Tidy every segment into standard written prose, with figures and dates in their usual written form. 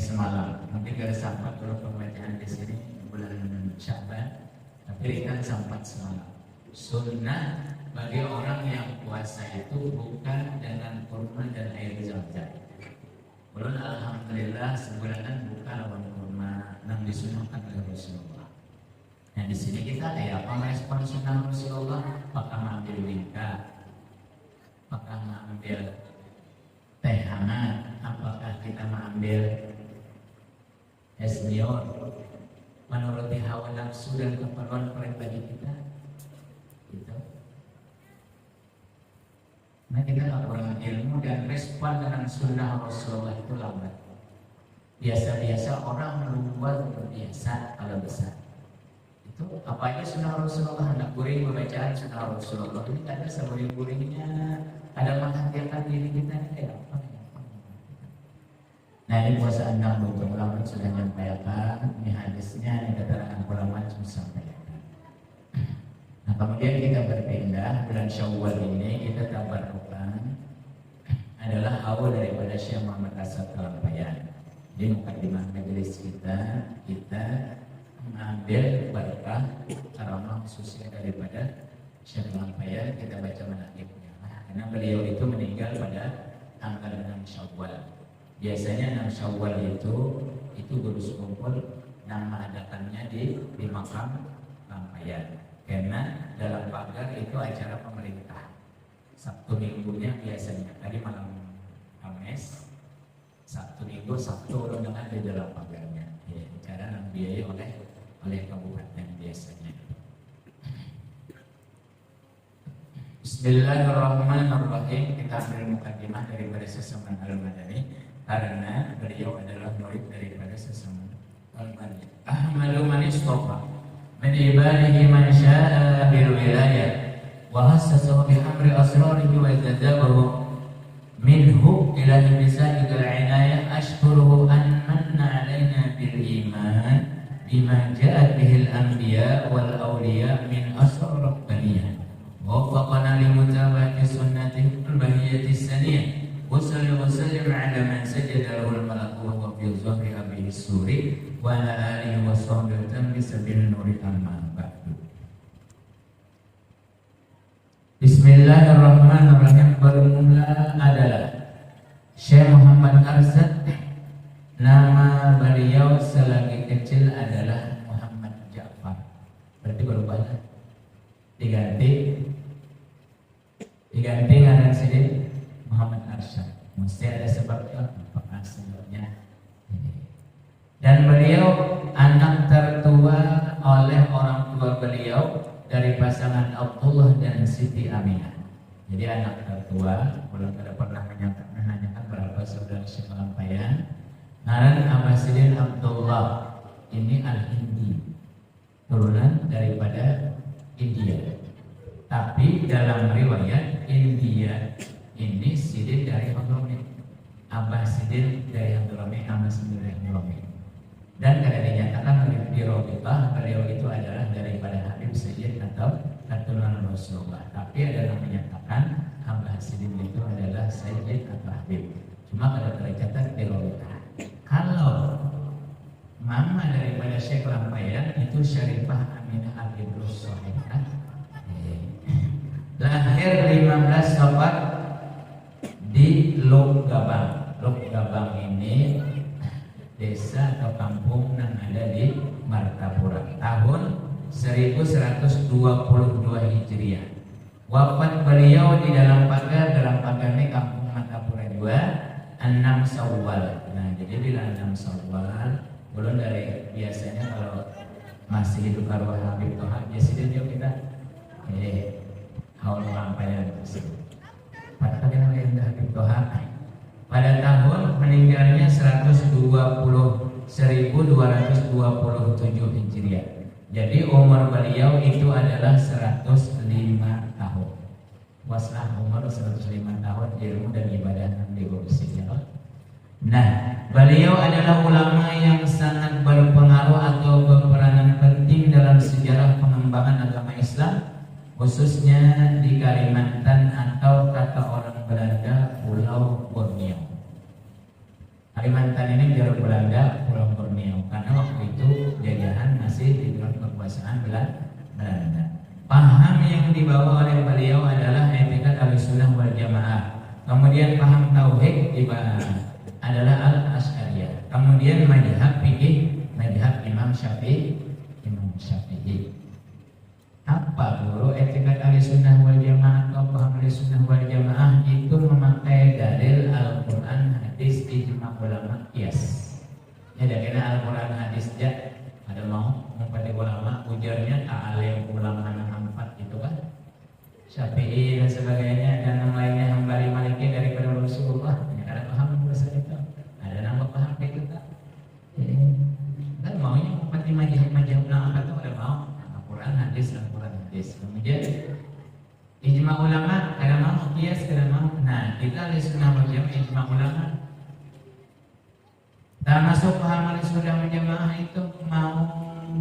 semalam. Mungkin gak sempat kalau pembacaan di sini bulan Sya'ban, tapi kan sempat semalam. Sunnah bagi orang yang puasa itu bukan dengan kurma dan air zam-zam. Belum alhamdulillah sebulanan buka lawan kurma yang disunahkan oleh Rasulullah. Nah di sini kita kayak apa merespon sunnah Rasulullah? Apakah mengambil wingka? Apakah mengambil teh hangat? Apakah kita mengambil es liur? Menuruti hawa nafsu dan keperluan pribadi kita? Gitu. Nah kita nggak kurang ilmu dan respon dengan sunnah Rasulullah itu lambat. Biasa-biasa orang luar biasa kalau besar. Itu apanya sunnah Rasulullah, hendak guring bacaan sunnah Rasulullah ini ada seburing-buringnya, ada menghadirkan diri kita ini kayak apa ya? Nah ini puasa 6 ulama sudah menyampaikan, ini hadisnya, ini keterangan ulama sudah sampaikan. Nah kemudian kita berpindah bulan Syawal ini kita tabarrukan adalah awal daripada Syekh Muhammad Asad Kalampayan. Di mukadimah majelis kita mengambil berkah karamah khususnya daripada Syekh Kalampayan, kita baca manaqibnya. Karena beliau itu meninggal pada tanggal 6 Syawal. Biasanya 6 Syawal itu gurus kumpul nama adakannya di makam Kalampayan. Karena dalam pagar itu acara pemerintah. Sabtu minggunya biasanya tadi malam Kamis, Sabtu minggu, Sabtu undangan di dalam pagarnya. Ya, acara yang dibiayai oleh kabupaten biasanya. Bismillahirrahmanirrahim. Kita ambil mukadimah daripada Sesaman Al-Madani karena beliau adalah murid daripada Sesaman Al-Madani. Ahmadu man istafa min ibadihi man syaa bil wilayah wa hassasahu bi amri asrarihi wa zadabahu minhu ila nisa'i al inayah ashkuruhu an manna alaina bil iman bima ja'at bihi al anbiya wal awliya min asrar rabbaniyah wa wafaqana li mutaba'ati sunnati al bahiyyati saniyah wa sallallahu ala man sajada lahu al malaku wa huwa fi dhahri abihi suri wa ala alihi wa sahbihi tambi sabil nuri amma ba'du. Bismillahirrahmanirrahim. Bermula adalah Syekh Muhammad Arsad. Nama beliau selagi kecil adalah Muhammad Ja'far. Berarti berubah, diganti ngaran sini Muhammad Arsad. Mesti ada sebabnya, apakah sebabnya? Dan beliau anak tertua oleh orang tua beliau dari pasangan Abdullah dan Siti Aminah. Jadi anak tertua, belum pernah menanyakan berapa saudara Syekh Kalampayan. Ngaran Abbasidin Abdullah ini Al-Hindi, turunan daripada India. Tapi dalam riwayat India ini Sidin dari Hadramit, Abbasidin dari Hadramit, Abbasidin dari Hadramit. Dan kada dinyatakan oleh Birobitah beliau itu adalah daripada Habib Sayyid atau keturunan Rasulullah. Tapi ada yang menyatakan Abbasidin itu adalah Sayyid atau Habib. Cuma kada tercatat Birobitah. Kalau mama daripada Syekh Kalampayan itu Syarifah Aminah Al-Idrus Sohibah, lahir 15 Safar di Lok Gabang. Lok Gabang ini desa atau kampung yang ada di Martapura tahun 1122 Hijriah. Wafat beliau di dalam pagar ini kampung Martapura 2 6 Syawal. Nah jadi bila 6 Syawal belum dari biasanya kalau masih hidup arwah Habib Toha biasanya dia kita haul Kalampayan tersebut. Pada tahun yang Habib Toha pada tahun meninggalnya 1227 Hijriah. Jadi umur beliau itu adalah 105 tahun. Waslah umur 105 tahun ilmu dan ibadah yang diurusinya. Nah, beliau adalah ulama yang sangat berpengaruh atau berperanan penting dalam sejarah pengembangan agama Islam, khususnya di Kalimantan atau kata orang Belanda Pulau Borneo. Kalimantan ini jalur Belanda, Pulau Borneo, karena waktu itu jajahan masih di bawah kekuasaan Belanda. Paham yang dibawa oleh beliau adalah etikat Ahlussunnah wal Jamaah. Kemudian paham tauhid adalah al-Asy'ariyah. Kemudian mazhab fikih, mazhab Imam Syafi'i. Apa guru etikat Ahlussunnah wal Jamaah atau paham Ahlussunnah wal Jamaah itu memakai dalil Al-Qur'an, hadis, ijma' ulama, qiyas. Ya kena Al-Qur'an, hadis ya. Ada mau pada ulama ujarnya ta'alim ulama empat itu kan. Syafi'i dan sebagainya dan yang lainnya Hambali Maliki daripada Rasulullah. Ya, ada paham bahasa itu. Ada nama paham itu tak? Kan maunya empat majah ulama itu ada mau Al-Qur'an, hadis. Kemudian ijma ulama kada mau qiyas kada mau. Nah, kita Ahlussunnah wal Jamaah ijma ulama. Termasuk paham Ahlussunnah wal Jamaah itu mau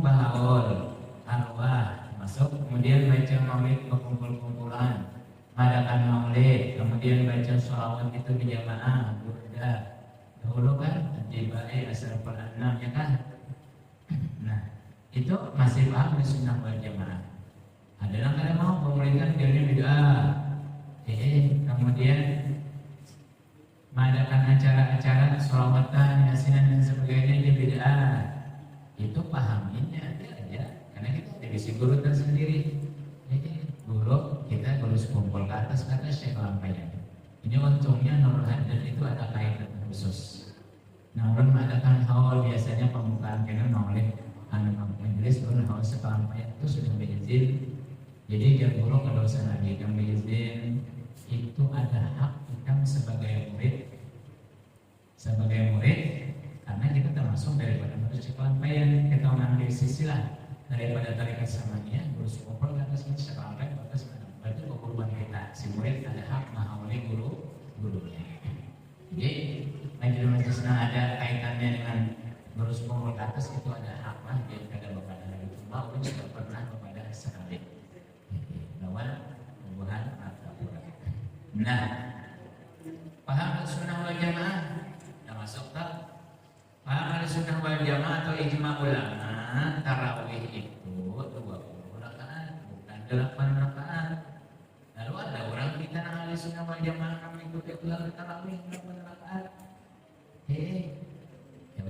bahaul, arwah, masuk kemudian baca maulid berkumpul-kumpulan, mengadakan maulid, kemudian baca sholawat itu berjamaah, burda. Dahulu kan Jibai Asraful Anam ya kan. Nah, itu masih paham Ahlussunnah wal Jamaah. Ada yang kada mau pemerintah dia bid'ah. Kemudian mengadakan acara-acara sholawatan, yasinan dan sebagainya dia bid'ah. Itu pahaminnya aja, karena kita divisi guru tersendiri. Guru kita harus kumpul ke atas Syekh Lampaian. Ini untungnya Nurul Haddad itu ada kaitan khusus. Nurul mengadakan haul biasanya pembukaan kena maulid majelis turun haul Syekh Lampaian itu sudah berizin. Jadi dia guru kalau usah lagi kami izin itu ada hak kita sebagai murid karena kita termasuk daripada manusia Lampaian, kita mengambil sisi lah daripada tarekat Samaniyah guru sekolah ke atas Syekh Lampaian batas berarti kekurban kita si murid ada hak mengawali gurunya. Jadi majelis ada kaitannya dengan guru sekolah ke atas itu ada hak lah dia kada kepada itu mau sudah pernah kepada sekali. Hubungan atau nah, paham Ahlussunnah wal Jamaah dah masuk tak? Paham Ahlussunnah wal Jamaah atau ijma' ulama tarawih itu 20 rakaat bukan 8 rakaat. Lalu ada orang kita Ahlussunnah wal Jamaah kami ikut ulang tarawih 8 rakaat.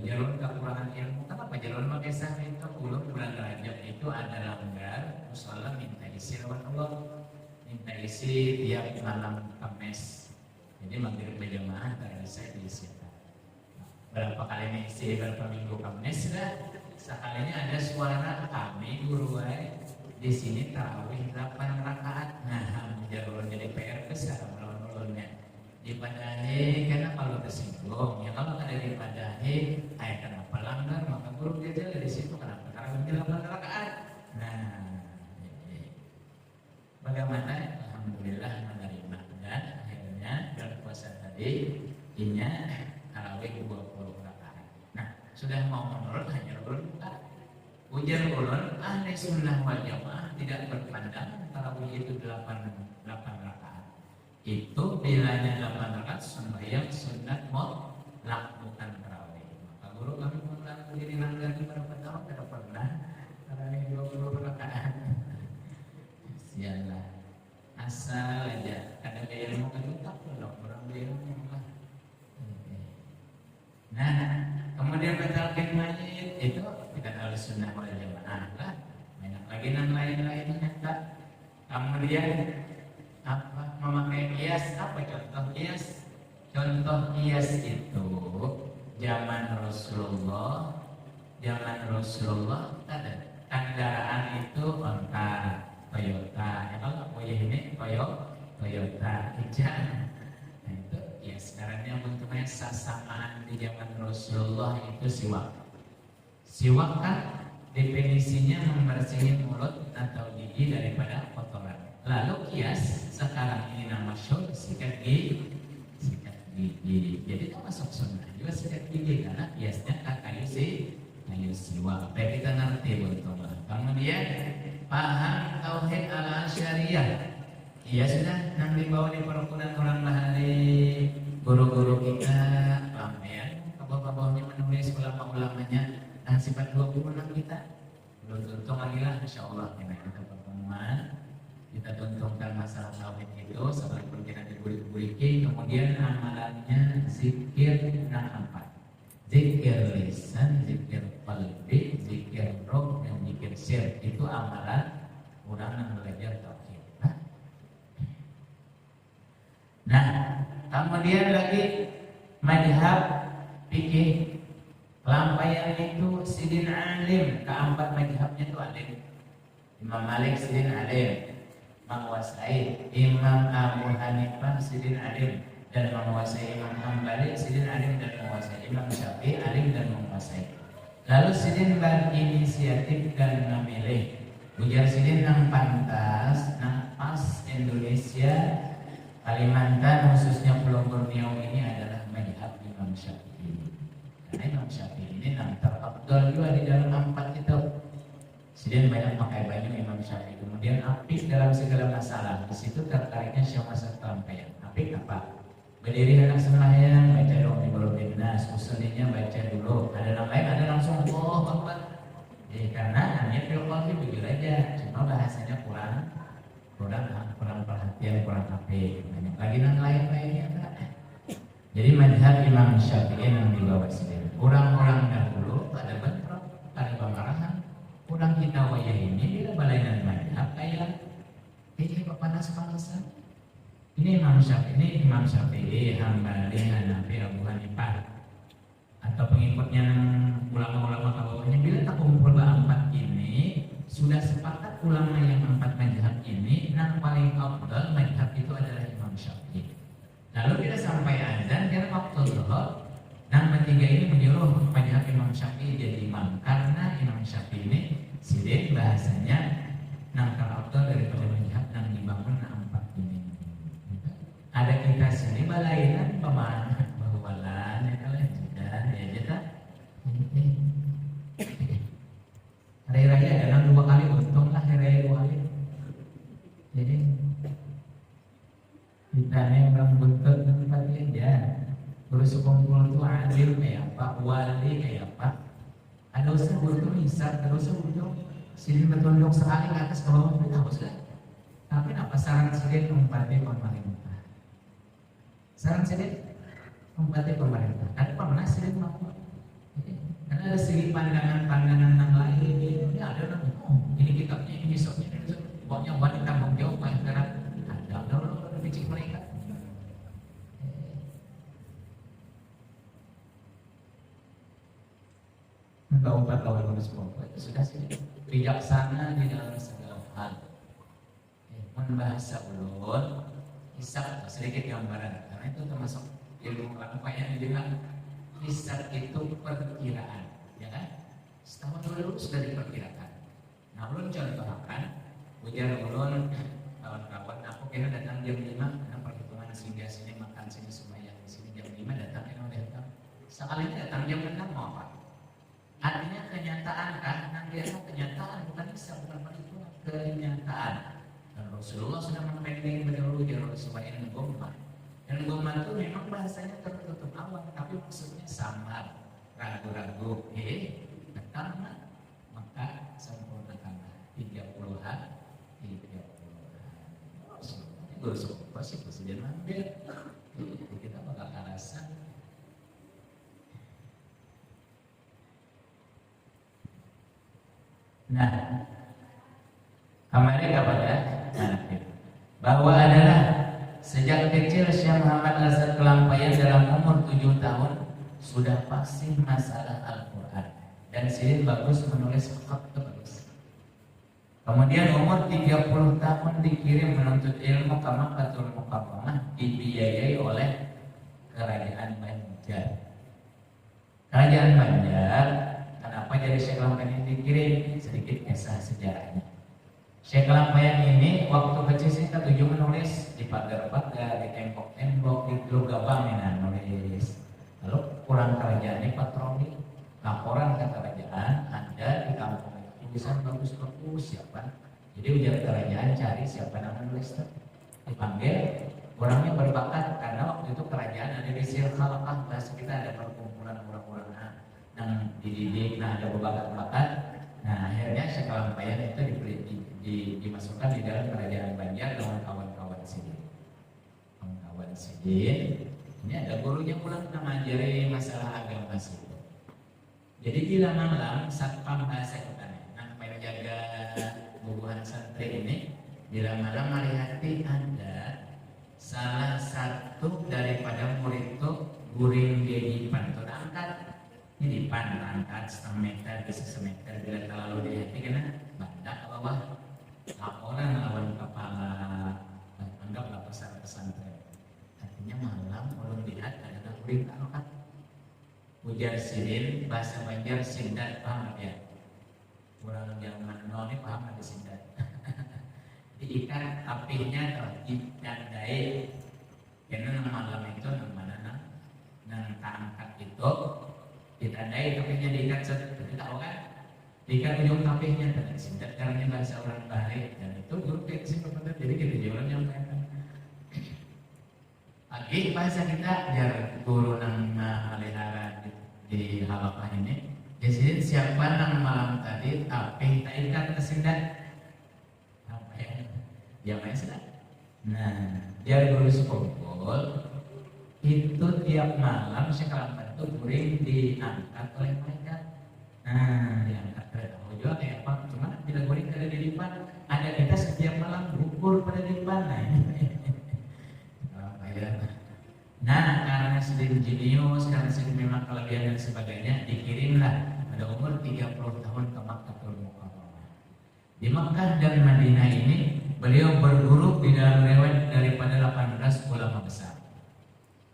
Jalur kekurangan ilmu. Kenapa jalur makisah itu bulan Rajab itu ada langgar musola minta isi lewat Allah, minta isi tiap malam Kamis. Jadi maghrib berjamaah karena saya diisi. Berapa kali ini isi berapa minggu Kamis dah. Sekalinya ada suara kami guru di sini tarawih 8 rakaat. Nah, jalur jadi PR besar melawan-melawannya. Dipadahi karena kalau tersinggung ya kalau ada dipadahi kenapa langgar maka guru dia jalan di situ kenapa karena 8 rakaat. Nah bagaimana alhamdulillah menerima dan akhirnya berpuasa tadi inya tarawih 20 rakaat. Nah sudah mau menurut hanya berbuka ujar ulun Ahlussunnah wal Jamaah tidak berpandang tarawih itu 8 rakaat. Itu bilanya 8 rakaat sembahyang sunat mutlak bukan tarawih. Maka guru kami mutlak jadi langgar di berapa tahun tidak pernah tarawih 20 rakaat. Sialah asal aja ada ilmu kan tak perlu orang ilmu lah. Nah kemudian batalkan mayit itu kita Ahlussunnah wal Jamaah lah. Banyak lagi yang lain-lainnya tak. Kemudian apa memakai kias, apa contoh kias? Contoh kias itu zaman Rasulullah ada kendaraan itu onta Toyota ya kalau ini Toyota hijau. Nah itu kias sekarangnya bentuknya sasamaan di zaman Rasulullah itu siwak kan definisinya membersihkan mulut atau gigi daripada kotoran. Lalu kias sekarang ini nama syur sikat gigi. Jadi itu masuk sunnah juga sikat gigi karena kiasnya kayu siwak. Baik kita ngerti betul. Kemudian paham tauhid ala syariah. Iya sudah yang dibawa di perkumpulan orang bahari guru-guru kita Lampaian. bawah-bawahnya menulis ulama-ulamanya dan sifat 26 kita. Belum tuntung lagi lah, insya Allah kita pertemuan. Kita tuntunkan masalah tauhid itu, sekalipun kita diburi-buri, kemudian amalannya zikir 64. Zikir lisan, zikir qalbi, zikir roh, dan zikir sir. Itu amalan orang yang belajar tauhid. Nah, kemudian lagi madhab fikih lampayan itu sidin alim. Keempat madhabnya itu alim. Imam Malik sidin alim, menguasai. Imam Abu Hanifah sidin alim dan menguasai. Imam Hambali sidin alim dan menguasai. Imam Syafi'i alim dan menguasai. Lalu sidin berinisiatif dan memilih. Ujar sidin nang pantas, nang pas Indonesia, Kalimantan khususnya Pulau Borneo ini adalah madhab Imam Syafi'i. Karena Imam Syafi'i ini nang terabdal juga di dalam 4 itu. Sidin banyak pakai baju Imam Syafi'i. Kemudian apik dalam segala masalah. Di situ tertariknya Syekh Hasan Kelampayan. Apik apa? Berdiri anak sembahyang, baca dong di bawah binas. Usulinya baca dulu. Ada yang lain, ada langsung Allahu Akbar. Karena hanya filqalbi begitu aja. Cuma bahasanya kurang perhatian, kurang apik. Banyak lagi yang lain-lainnya enggak. Jadi madhab Imam Syafi'i yang dibawa sidin. Orang-orang dahulu pada bentrok, pada pemarahan. Orang kita wayah ini bila balainan madhab kayak panas-panasan. Ini Imam Syafi'i, Hambali, Hanafi, Abu Hanifah, atau pengikutnya ulama-ulama bawahnya bila tak kumpul 4 ini sudah sepakat ulama yang 4 madhab ini yang paling afdal madhab itu adalah Imam Syafi'i. Lalu kita sampai azan kira waktu zuhur, dan bertiga ini menyuruh madhab Imam Syafi'i jadi imam karena Imam Syafi'i ini sidin bahasanya nang terafdal daripada madhab nang dibangun 4 ini. Ada kita sini balainan pemana bahuwalan ya kalian sudah ya jeda. Hari raya ada 2 kali untung lah hari raya 2 kali. Jadi kita ini orang buntut tempatnya aja. Terus kumpul itu adil kayak apa, wali kayak apa. Ada usaha butuh hisab, ada usaha butuh sini bertunduk sekali ke atas ke bawah kita usah. Tapi apa saran sedikit umpati pemerintah? Saran sedikit umpati pemerintah. Ada pernah sedikit mau? Karena ada segi pandangan-pandangan yang lain. Ini ada orang, ini kitabnya, ini besoknya, pokoknya wanita tanggung jawab masyarakat. Ada orang bicik mereka. Keempat lawan semua itu sudah sih bijaksana di dalam segala hal. Membahasa ulun, hisab sedikit gambaran. Karena itu termasuk ilmu apa yang dibilang hisab itu perkiraan, ya kan? Setahun dulu sudah diperkirakan. Nah, ulun contohkan, ujar ulun kawan-kawan, aku kira datang jam 5 karena perhitungan sehingga sini makan sini sembahyang di sini jam 5 datang datang. Sekali datang jam 6 mau apa? Artinya kenyataan kan? Nanti itu kenyataan bukan hisab, bukan perhitungan, kenyataan. Dan Rasulullah sudah mempending beliau ujar sebagai gomma. Dan gomma itu memang bahasanya tertutup awal, tapi maksudnya samar, ragu-ragu. Pertama, maka sempurnakanlah 30-an. Gosok pasti presiden ambil. Kita bakal alasan. Nah, kembali kepada bahwa adalah sejak kecil Syekh Muhammad Hasan Kelampayan dalam umur 7 tahun sudah fasih masalah Al-Quran dan sidin bagus menulis khat bagus. Kemudian umur 30 tahun dikirim menuntut ilmu ke Makkatul Mukarramah dibiayai oleh Kerajaan Banjar. Kerajaan Banjar, kenapa jadi Syekh Kelampayan dikirim? Sedikit kisah sejarahnya. Syekh Kelampayan ini waktu kecil sih ketujuh menulis di pagar-pagar, di tembok-tembok, di teluk gabang nulis. Lalu kurang kerajaan ini patroli, laporan ke kerajaan ada di kampung tulisan bagus-bagus siapa. Jadi ujar kerajaan cari siapa yang menulis, dipanggil orangnya berbakat karena waktu itu kerajaan ada di Silkhalakah, bahasa kita ada perkumpulan orang-orang yang dididik, nah ada berbakat-bakat. Nah akhirnya sekalampayan itu dimasukkan di dalam kerajaan Banjar dengan kawan-kawan Sidin. Kawan-kawan Sidin, ini ada gurunya pulang ngajari masalah agama Sidin. Jadi bila malam satpam bahasa kita, nah penjaga bubuhan santri ini, bila malam melihat ada salah satu daripada murid itu guring di dipan itu angkat, ini dipan angkat setengah meter bisa semeter, bila terlalu dilihat kena bandak ke bawah, laporan lawan kepala anggaplah pesantren. Artinya malam belum lihat ada guring angkat. Ujar Sidin, bahasa Banjar sindat, paham ya? Kurang zaman ini paham ada sindat. Diikat apinya ditandai, karena malam itu mana nang angkat itu ditandai apinya diikat seperti tahu kan? Diikat ujung apinya dan sindat karena bahasa orang Bali dan itu guru kayak simpel jadi kita jualan yang lain. Lagi bahasa kita biar guru nang melihara di halakah ini. Jadi siapa nang malam tadi tapi tak ikat kesindat apa ya? Dia main sedang. Nah, biar guru sekumpul itu tiap malam sekarang itu guring diangkat oleh mereka. Nah, diangkat kereta juga kayak apa? Cuma bila guring ada di depan, ada kita setiap malam gugur pada depan. Nah, karena sedang jenius, karena sedang memang kelebihan dan sebagainya, dikirimlah pada umur 30 tahun ke Makkahul Mukarramah. Di Makkah dan Madinah ini, beliau berguru di dalam riwayat daripada 18 ulama besar.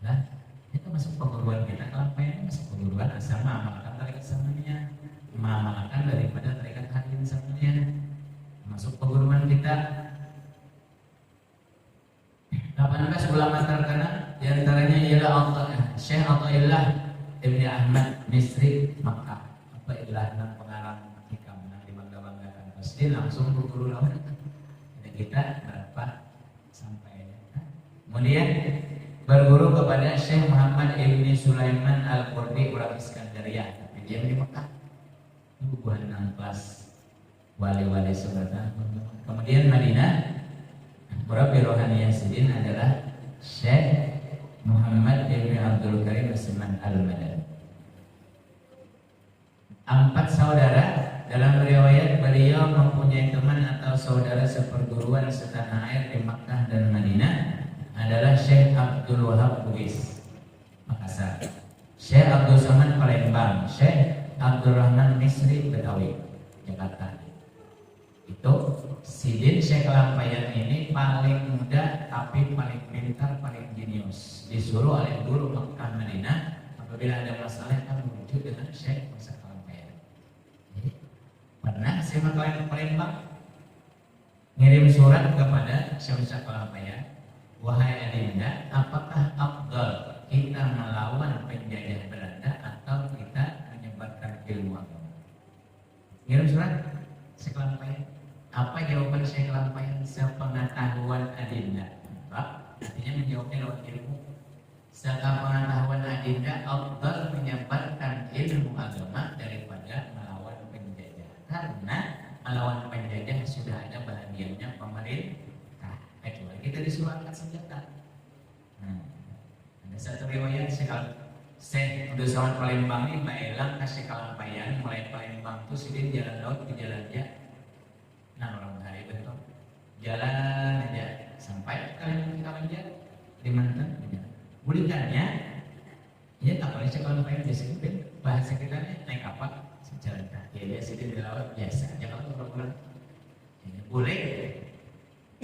Nah, itu masuk perguruan kita, kelampaian masuk perguruan asal mengamalkan tarekat samanya, mengamalkan daripada tarekat hadin samanya, masuk perguruan kita. 18 ulama terkenal diantaranya ialah Syekh Athaillah Ibni Ahmad Misri Makkah. Athaillah nang pengarang hikam nang dibangga-banggakan pasti langsung berguru lawan. Dan kita berapa sampai. Kemudian berguru kepada Syekh Muhammad Ibni Sulaiman Al-Qurdi orang Iskandaria. Tapi dia di Makkah. Itu bukan nang kelas wali-wali sebenarnya. Kemudian Madinah. Murabbi rohani Sidin adalah Syekh Muhammad Ibn Abdul Karim Usman Al-Madani. 4 saudara dalam riwayat beliau mempunyai teman atau saudara seperguruan setanah air di Makkah dan Madinah adalah Syekh Abdul Wahab Bugis Makassar, Syekh Abdul Somad Palembang, Syekh Abdul Rahman Misri Betawi Jakarta. Itu Sidin Syekh Kelampaian ini paling muda tapi paling pintar, paling jenius. Disuruh oleh guru Makkah Madinah apabila ada masalah kan merujuk dengan Syekh Kelampaian. Pernah Syekh Palembang ngirim surat kepada Syekh Kelampaian, wahai adinda, apakah afdal kita melawan penjajah Belanda atau kita menyebarkan ilmu agama? Ngirim surat Syekh Kelampaian. Apa jawaban Syekh Kelampaian? Sepengetahuan adinda. Artinya menjawabnya lewat ilmu. Sepengetahuan adinda afdal menyebarkan ilmu agama daripada melawan penjajah. Karena melawan penjajah sudah ada bahagiannya pemerintah. Kecuali kita disuruh angkat senjata. Ada satu riwayat Syekh Abdul Somad Palembang ini Maelang ke Syekh Kelampaian mulai Palembang itu Sidin jalan laut ke jalan dia. Nah orang hari betul jalan aja sampai kalian aja di Mantan. Bulikannya ya tak boleh sekolah main di sini bahasa kita naik kapal jalan kaki ya sini di laut biasa aja kalau berbulan boleh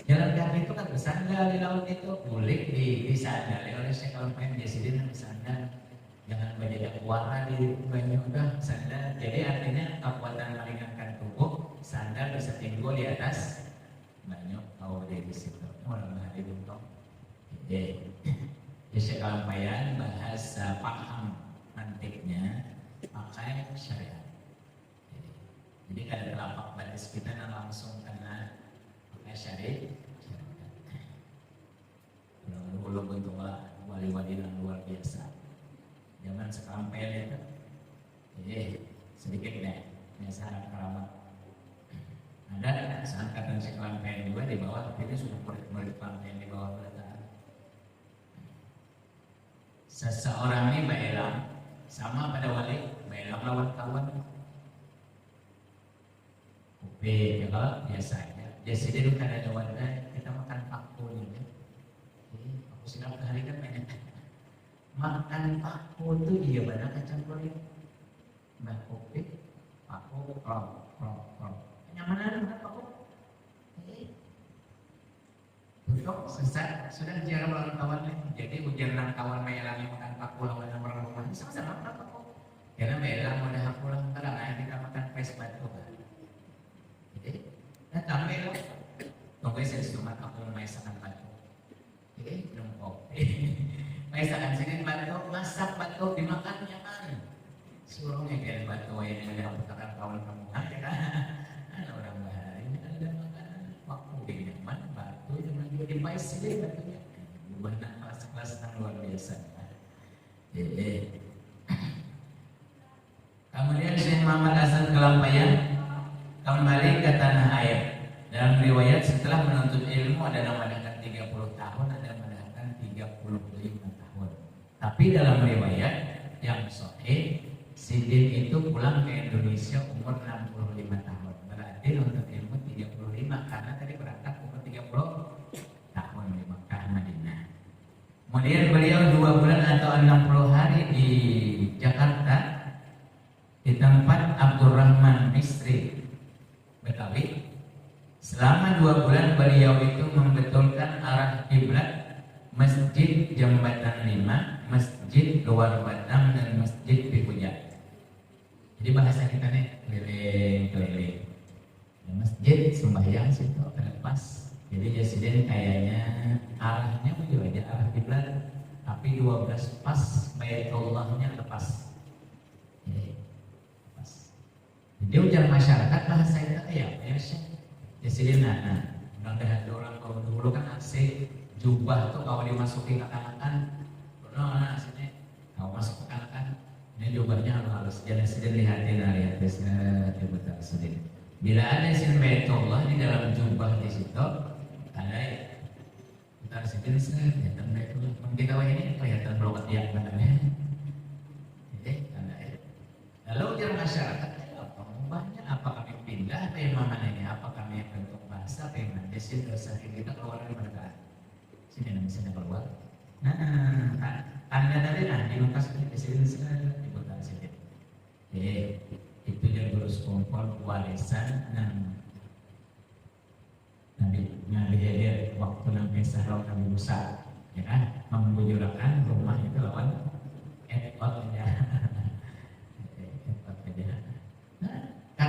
jalan kaki itu kan bersandar di laut itu boleh disandar oleh sekolah main di sini bersandar jangan banyak warna di banyak udah sandar jadi artinya kekuatan meringankan tubuh sandal bisa tinggal di atas banyak kau di situ. Orang hari bentuk. Jadi Syekh Kelampaian bahasa paham mantiknya pakai syariat. Jadi kada telapak batis kita langsung kena pakai syariat. dengan sekelampaian itu. Sedikit deh, biasa keramat. Ada seangkatan sekelampaian juga di bawah, tapi itu sudah murid-murid sekelampaian di bawah belataan. Seseorang ini Bailam sama pada wali, Bailam lawan kawan. Upi, ya kalau biasanya, jadi dia bukan ada wadah, kita makan paku gitu. Aku sedang hari kan banyak. Makan paku itu dia banyak kacang kulit. Mbak Upi, paku, krop. Nyamanan makan paku. Untuk sesat sudah jarang lawan kawannya. Jadi ujian kawan Bailam yang makan paku lawan orang rumah sama-sama makan paku. Karena Bailam udah pulang terang, kita makan pes batu. Kami lo, tunggu saya cuma aku memasakan batu. Belum kopi. Masakan sini batu, masak batu dimakan nyaman. Suruhnya kayak batu yang ada putaran kawan kamu aja kan? Ada orang lain ada makanan waktu nyaman batu yang juga dibais sih batunya. Benar kelas-kelas yang luar biasa. Kemudian Syekh Muhammad Hasan Kelampayan kembali ke tanah air. Dalam riwayat setelah menuntut ilmu ada yang mengatakan 30 tahun, ada yang mengatakan 35 tahun. Tapi dalam riwayat yang sahih, Sidin itu pulang ke Indonesia umur 65 tahun. Berarti menuntut ilmu 35 karena tadi berangkat umur 30 tahun di Makkah Madinah. Kemudian beliau 2 bulan atau 60 hari di Jakarta di tempat Abdurrahman Misri Betawi. Selama 2 bulan beliau itu membetulkan arah kiblat Masjid Jembatan 5, Masjid Luar Batam dan Masjid Pipuja. Jadi bahasa kita nih keliling-keliling. Masjid sembahyang situ terlepas. Jadi Jasiden kayaknya arahnya juga aja arah kiblat, tapi 12 pas Baitullahnya lepas. Jadi ujar masyarakat bahasa itu ya sih. Jadi mudah-mudahan orang kalau dulu kan asik jubah tuh kalau dimasukin ke kanan, aslinya kalau masuk ke kanan, ini jubahnya halus. Jadi lihatin lihat betul sedih. Bila ada isim Baitullah di dalam jubah di situ, ada kita sedih kelihatan Baitullah. Kita ini kelihatan blokat ya benarnya. Jadi ada. Lalu ujar masyarakat banyak apa kami pindah apa yang mana ini apa kami bentuk bahasa apa yang mana jadi dosa kita keluar dari mereka sini misalnya keluar anda tadi di Lukas di sini di kota sini itu yang terus kumpul warisan Nabi Hadir waktu Nabi Sahraw Nabi Musa ya kan membujurkan rumah itu lawan ekotnya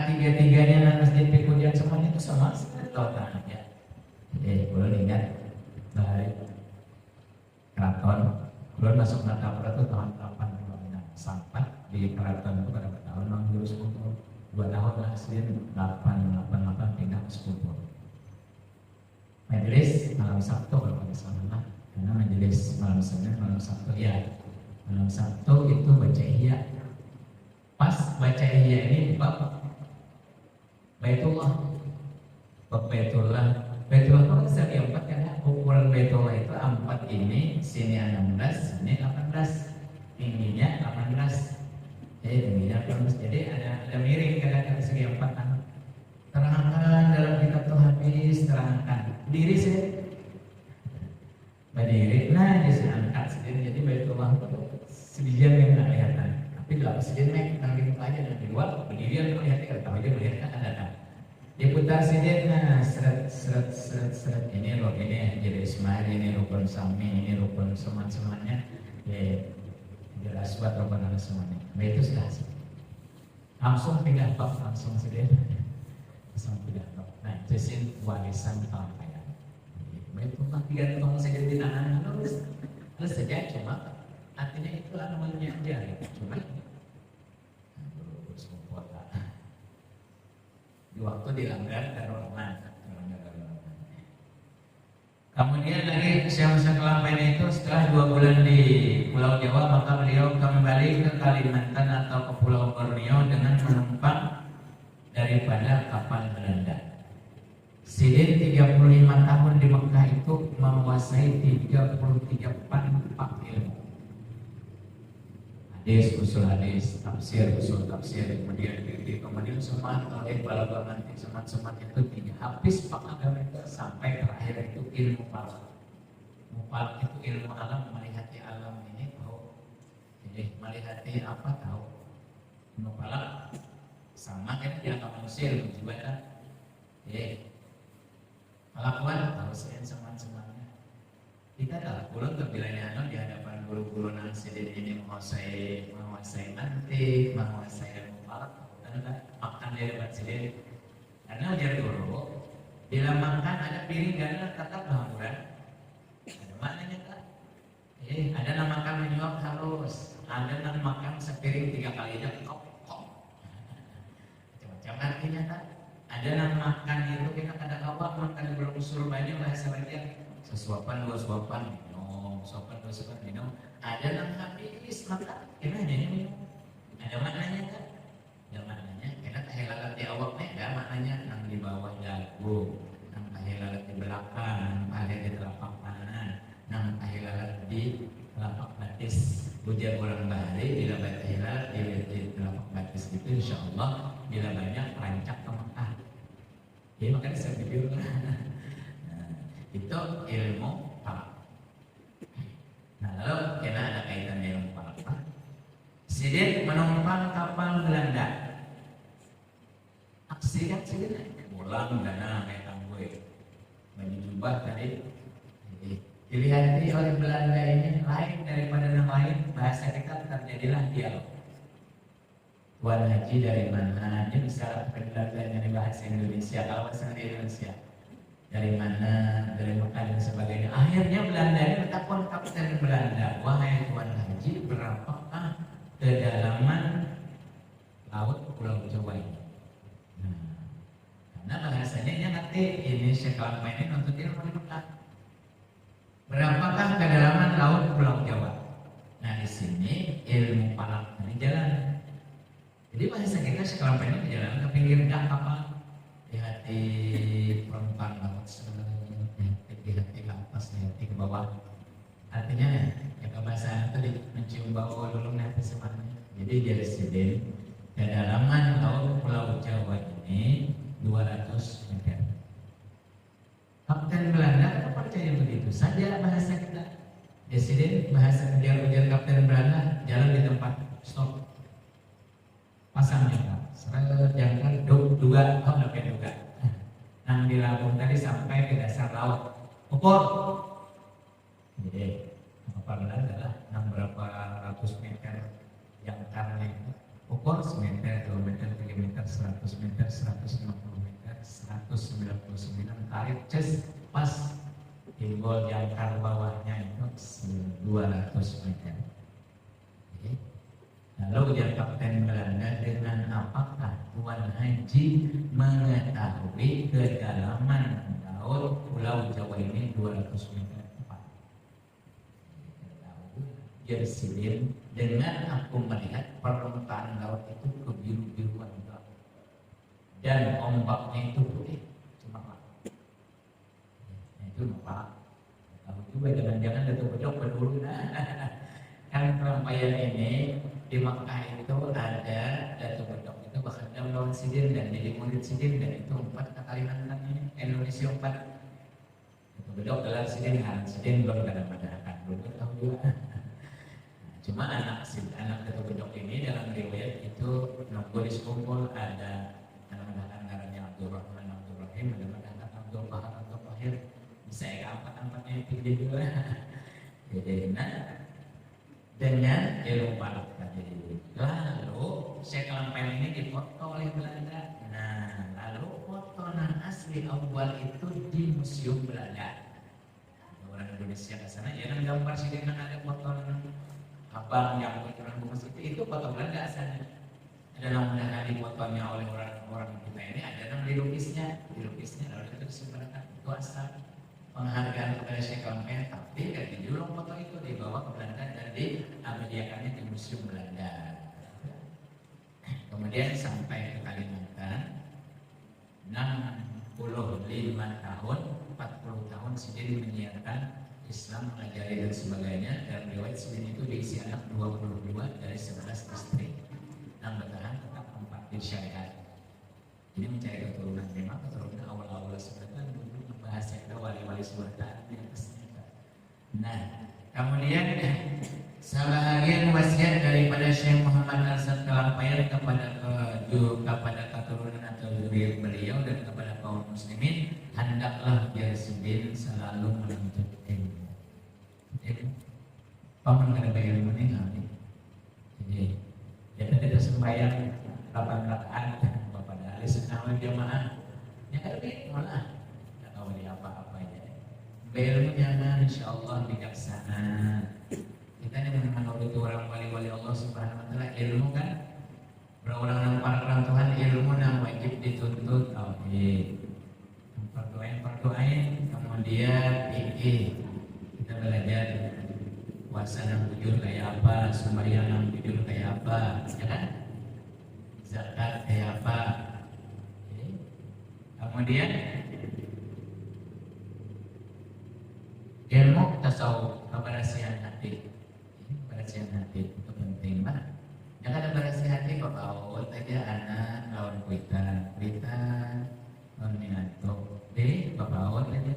ketiga-tiganya Masjid Pipuja semuanya itu sama totalnya. Jadi boleh ingat dari keraton, belum masuk Natapura itu tahun 86 sampai di keraton itu pada tahun 2010 2 tahun lah asli 888 pindah ke 10. Majelis malam Sabtu kalau nggak salah karena majelis malam Senin malam Sabtu ya malam Sabtu itu baca ihya. Pas baca ihya ini bab Baitullah itu bisa diempat karena ukuran Baitullah itu 4 ini, sini 16, sini 18, tingginya 18, tingginya 18, jadi ada miring kadang-kadang segi 4 terangkan dalam kitab tuh habis terangkan berdiri sih berdiri, jadi angkat sendiri jadi Baitullah itu sedikit yang nggak kelihatan. Tapi dalam sedikit kita gitu aja dan di luar berdirian kelihatan kalau aja melihat ada diputar sedikit seret ini loh ini jadi Ismail ini rukun Sami ini rukun semuanya jelas buat rukun semuanya. Itu sudah langsung pindah bab langsung sedikit langsung pindah bab. Nah itu warisan kelampaian. Itu kan 3 tong saja di tangan harus saja cuma artinya itu namanya jari cuma di waktu dilanggar Darul Aman. Kemudian lagi Syekh Musa Kelampaian itu setelah 2 bulan di Pulau Jawa, maka beliau kembali ke Kalimantan atau ke Pulau Borneo dengan menumpang daripada kapal Belanda. Sidin 35 tahun di Mekah itu menguasai 33 panpak ilmu. Hadis, usul hadis, tafsir, usul tafsir, kemudian fikih, kemudian semat, tauhid, balaghah, mantiq, semat itu 3. Habis pak agama itu sampai terakhir itu ilmu falak. Falak itu ilmu alam, melihati alam ini tahu. Jadi melihati apa tahu. Ilmu falak sama kan tidak manusia ilmu juga kan. Jadi falak tahu saya semuanya. Kita adalah pulang ke wilayah di hadapan guru-guru nasihat ini menguasai mantik, menguasai ilmu falak, karena makan dari batsidir. Karena ajar guru, bila makan ada piring dan tetap bangunan. Ada maknanya kan? Ada yang makan menyuap halus, ada yang makan sepiring 3 kali aja kok. Macam-macam artinya kan? Ada yang makan itu kita kada kawa makan belum usul banyak bahasa bagian. Sesuapan 2 suapan minum, suapan 2 suapan minum. Ada yang habis maka kena hanya minum. Ada maknanya kan? Ada maknanya. Kena tahilalat di awak ada maknanya. Nang di bawah dagu, nang tahilalat di belakang, paling di telapak kanan, nang tahilalat di telapak batis. Ujar orang bahari bila tahilalat di telapak batis itu insya Allah bila banyak rancak ke Mekah. Ya makanya saya video itu ilmu falak. Nah lalu kena ada kaitan ilmu falak. Sidin menumpang kapal Belanda. Aksi kan Sidin pulang dana kayak tangguh, baju jubah tadi. Dilihat oleh Belanda ini lain daripada yang lain. Bahasa kita terjadilah dialog. Tuan Haji dari mana? Dia bisa belajar dari bahasa Indonesia. Kalau bahasa Indonesia dari mana, dari Mekah dan sebagainya. Akhirnya Belanda ini bertakon kapten Belanda, wahai Tuan Haji, berapakah kedalaman laut Pulau Jawa ini? Nah, karena bahasanya dia ngerti ini sekarang mainin untuk ilmu di Mekah. Berapakah kedalaman laut Pulau Jawa? Nah di sini ilmu falak ini jalan. Jadi bahasa kita sekarang mainin perjalanan ke pinggir kapal. Hati perempuan laut hati ke atas, hati ke bawah. Artinya ya kebahasan itu mencium bau dulu nanti semuanya. Jadi dari Sidin kedalaman laut Pulau Jawa ini 200 meter. Kapten Belanda kan percaya begitu saja bahasa kita. Di Sidin bahasa ujar Kapten Belanda jalan di tempat stop. Pasang jangkar, seret jangkar dua, duga. Nang di Lampung tadi sampai ke dasar laut. Ukur. Jadi kapal adalah berapa ratus meter jangkarnya itu. Ukur semeter, 2 meter, 3 meter, 100 meter, 150 meter, 199 tarik ces pas timbul jangkar bawahnya itu 200 meter. Lalu ujar Kapten Belanda, dengan apakah Tuan Haji mengetahui kedalaman laut Pulau Jawa ini 200 meter tepat? Ujar Sidin, dengan aku melihat permukaan laut itu kebiru-biruan dan ombaknya itu putih, cuma itu lupa. Tahu juga jangan-jangan Datuk Bedok berdulu kan rangkaian ini. Di Makkah itu ada Datuk Bedok itu bahkan lawan Sidin dan jadi murid Sidin dan itu 4 ke Kalimantan ini Indonesia 4. Datuk Bedok adalah Sidin belum kadang-kadang belum tahu juga. Cuma anak Datuk Bedok ini dalam riwayat itu nulis kumpul ada anak-anaknya Abdul Rahman, Abdul Rahim, ada anak Abdul Bahar, Abdul Bahir, bisa angkat-angkatnya itu juga. Jadi dengan ilmu falak tadi. Lalu Sekelampel ini difoto oleh Belanda. Nah, lalu fotonan asli awal itu di Museum Belanda. Orang Indonesia ke sana, ya kan gambar sini kan ada foto abang yang berjalan ke masjid itu foto Belanda asalnya. Ada namanya di fotonya oleh orang-orang kita ini, ada yang dilukisnya lalu itu disebarkan itu asal penghargaan kepada Syekh Lampaian, tapi kan dijulung foto itu dibawa ke Belanda dan diamediakannya di Museum Belanda. Kemudian sampai ke Kalimantan 65 tahun, 40 tahun Sidin menyiarkan Islam, mengajari dan sebagainya. Dan riwayat Sidin itu diisi anak 22 dari 11 istri yang bertahan tetap 4 di syariat. Ini mencari keturunan, memang keturunan awal-awal sebenarnya dulu membahas ada wali-wali sultan di atasnya. Nah, kemudian sebagian wasiat daripada Syekh Muhammad Hasan Kalampaian kepada keturunan atau zuriat beliau dan kepada kaum muslimin, hendaklah biar Sidin selalu menuntut ilmu. Paman kada bayar ilmu ini nggak? Jadi, ya kita sembahyang 8 rakaat. Sunnah wal jamaah ya kan malah nggak tahu dia apa-apanya. Berilmu jangan, insyaallah bijaksana. Kita ini mengenal itu orang wali-wali Allah Subhanahu Wa Taala. Ilmu kan berulang para Tuhan, ilmu yang wajib dituntut. Perdoain, kemudian kita belajar puasa yang jujur kayak apa, sembahyang yang jujur kayak apa, ya kan? Zakat kayak apa? Kemudian ilmu tasawuf, kebersihan hati. Kebersihan hati itu penting banget. Yang ada bersihan hati bawa aja anak lawan kuitan lawan minanto. Jadi bawa aja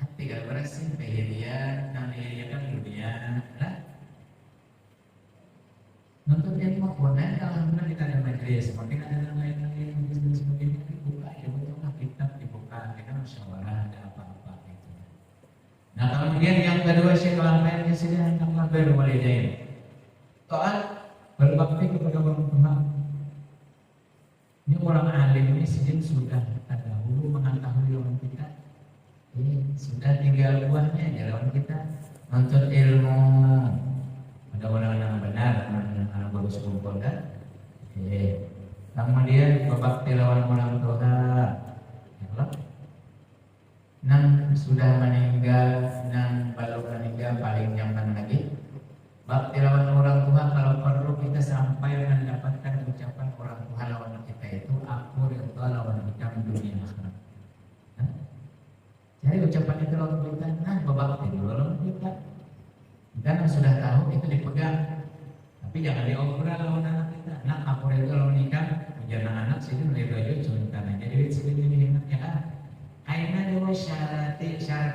hati kalau bersih kehirian, dia kan dunia. Nonton ilmu konen alhamdulillah kita ada majelis, mungkin ada lain-lain sebagainya dibuka ya betul kitab dibuka kita musyawarah ada apa-apa gitu. Nah kemudian yang kedua Syekh Lampaian di sini hendaklah berwalidain, taat berbakti kepada orang tua. Ini orang alim ini sejak sudah terdahulu mengetahui lawan kita, sudah tinggal buahnya aja lawan kita menuntut ilmu. Ada orang yang benar, anak bagus kumpul kan. Kemudian berbakti lawan orang tua. Nang sudah meninggal, nang baru meninggal paling nyaman lagi. Bakti lawan orang tua kalau perlu kita sampai mendapatkan ucapan orang tua lawan kita itu aku ridho lawan kita dunia akhirat. Jadi ucapan itu lawan kita, nah berbakti dulu lawan kita. Dan sudah tahu itu dipegang, tapi jangan diobrol lawan anak kita. Nah, aku itu lawan nikah, jangan anak sini mulai baju contoh aja duit sini hemat ya kan. Aina dulu syarat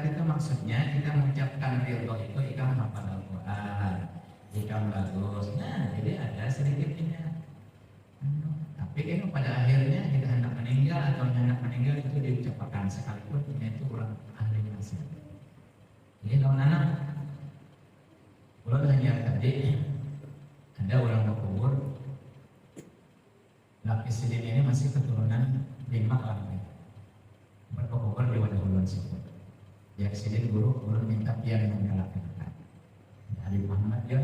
itu maksudnya kita mengucapkan ridho itu ikan hafal Al-Quran, ikan bagus. Nah, jadi ada sedikitnya. Tapi kan pada akhirnya kita hendak meninggal atau hendak meninggal itu diucapkan sekalipun itu orang ahli nasihat. Jadi lawan anak. Kalau hanya tadi ada orang berkubur, lapis Sidin ini masih keturunan 5 orang berkubur di wadah ulun sebut. Ya Sidin guru minta pian mengalahkan. Habib Muhammad dia